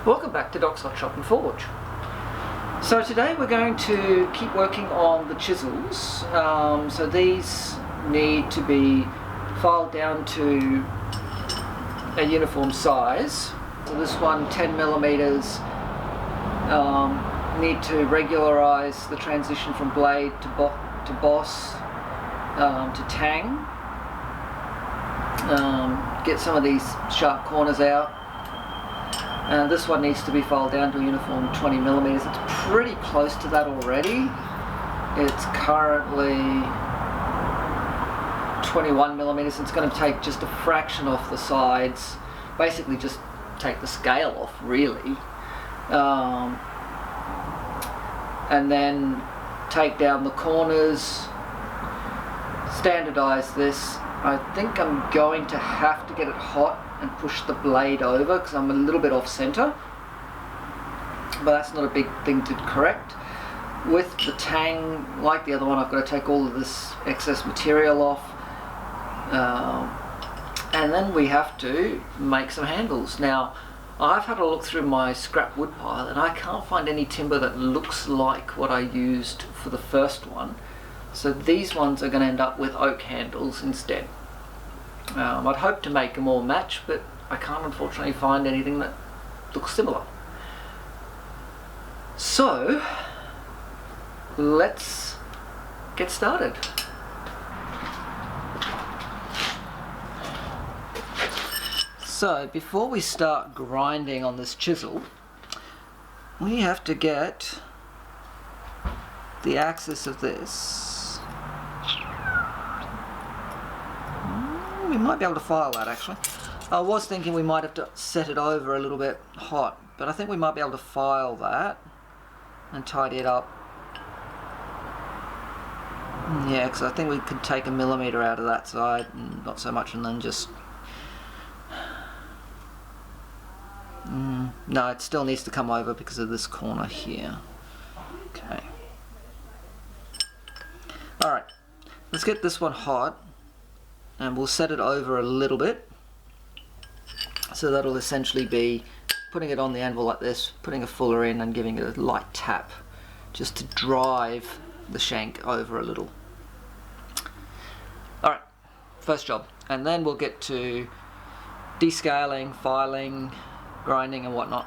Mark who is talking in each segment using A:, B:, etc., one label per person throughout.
A: Welcome back to Doc's Hot Shop and Forge. So today we're going to keep working on the chisels. So these need to be filed down to a uniform size. So this one 10 millimeters. Need to regularize the transition from blade to boss to tang. Get some of these sharp corners out. And this one needs to be filed down to a uniform 20 millimeters. It's pretty close to that already. It's currently 21 millimeters. It's going to take just a fraction off the sides. Basically just take the scale off, really. And then take down the corners, standardize this. I think I'm going to have to get it hot and push the blade over because I'm a little bit off center, but that's not a big thing to correct. With the tang, like the other one, I've got to take all of this excess material off, and then we have to make some handles. Now I've had a look through my scrap wood pile and I can't find any timber that looks like what I used for the first one, so these ones are going to end up with oak handles instead. I'd hope to make them all match, but I can't unfortunately find anything that looks similar. So let's get started. So before we start grinding on this chisel, we have to get the axis of this. We might be able to file that actually. I was thinking we might have to set it over a little bit hot, but I think we might be able to file that and tidy it up. Yeah, because I think we could take a millimeter out of that side, and not so much, and then just... No, it still needs to come over because of this corner here. Okay. Alright, let's get this one hot. And we'll set it over a little bit, so that'll essentially be putting it on the anvil like this, putting a fuller in and giving it a light tap just to drive the shank over a little. Alright, first job, and then we'll get to descaling, filing, grinding and whatnot.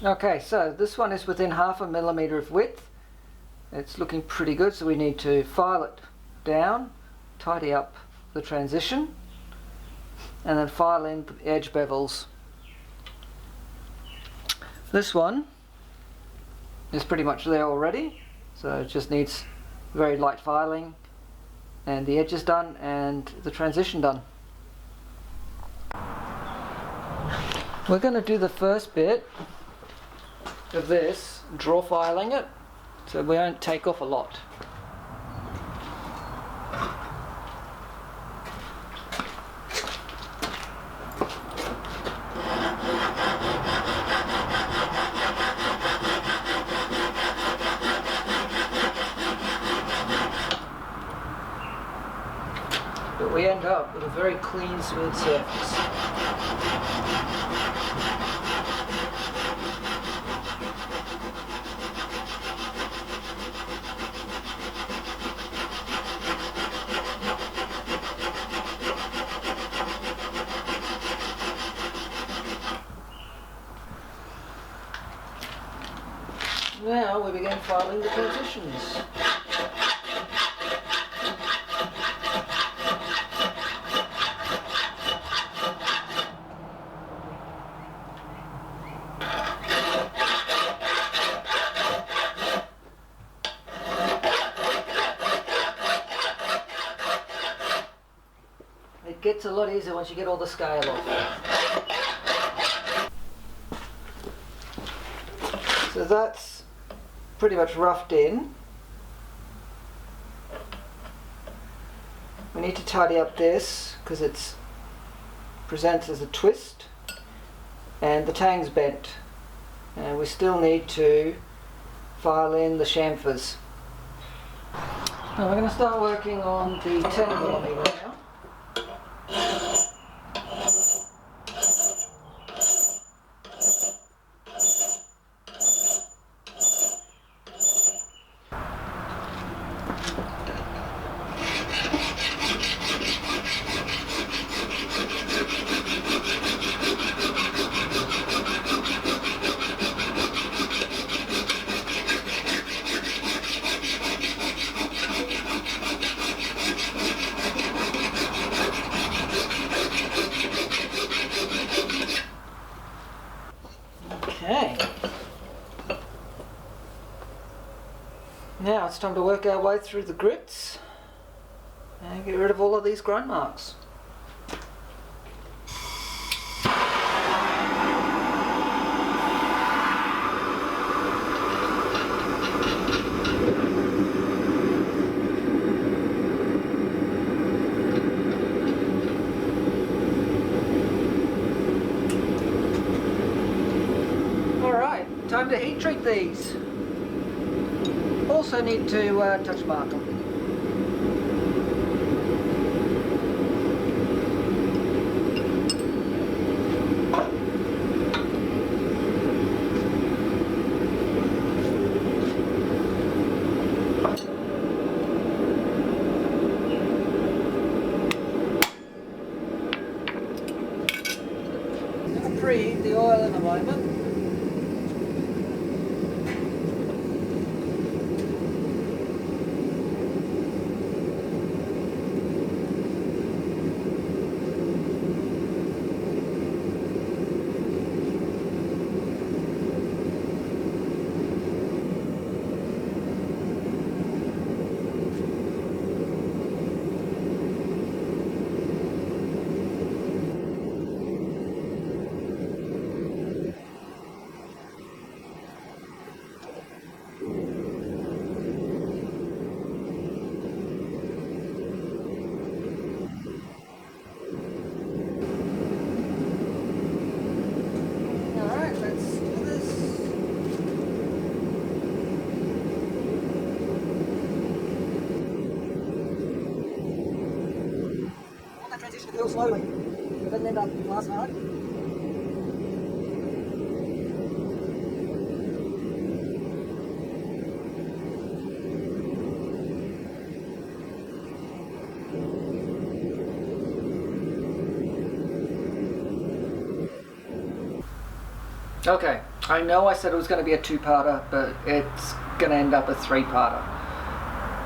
A: Okay, so this one is within 1/2 millimetre of width. It's looking pretty good, so we need to file it down, tidy up the transition, and then file in the edge bevels. This one is pretty much there already, so it just needs very light filing, and the edge is done and the transition done. We're going to do the first bit of this, draw filing it, so we don't take off a lot. But we end up with a very clean, smooth surface. Now we begin filing the transitions. It gets a lot easier once you get all the scale off. So that's pretty much roughed in. We need to tidy up this because it presents as a twist, and the tang's bent, and we still need to file in the chamfers. Now we're going to start working on the 10mm now. Okay. Now it's time to work our way through the grits and get rid of all of these grind marks. Time to heat treat these. Also need to touch mark them. I'm going to preheat the oil in a moment. Go slowly. It doesn't end up glass hard. Okay, I know I said it was going to be a two-parter, but it's going to end up a three-parter.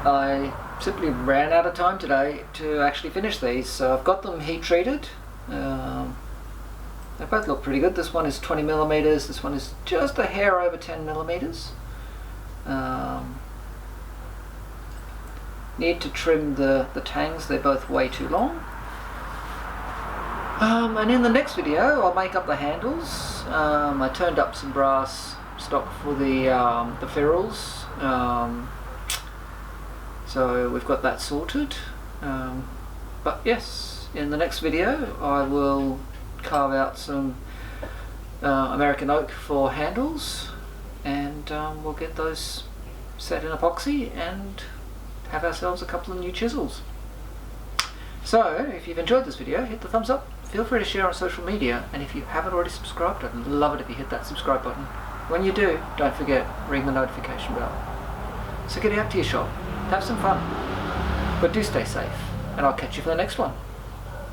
A: I simply ran out of time today to actually finish these, so I've got them heat treated. They both look pretty good. This one is 20 millimeters, this one is just a hair over 10 millimeters. Need to trim the tangs, they're both way too long. And in the next video I'll make up the handles. I turned up some brass stock for the ferrules, so we've got that sorted. But yes, in the next video I will carve out some American oak for handles, and we'll get those set in epoxy and have ourselves a couple of new chisels. So if you've enjoyed this video, hit the thumbs up, feel free to share on social media, and if you haven't already subscribed, I'd love it if you hit that subscribe button. When you do, don't forget, ring the notification bell. So get out to your shop, have some fun, but do stay safe, and I'll catch you for the next one.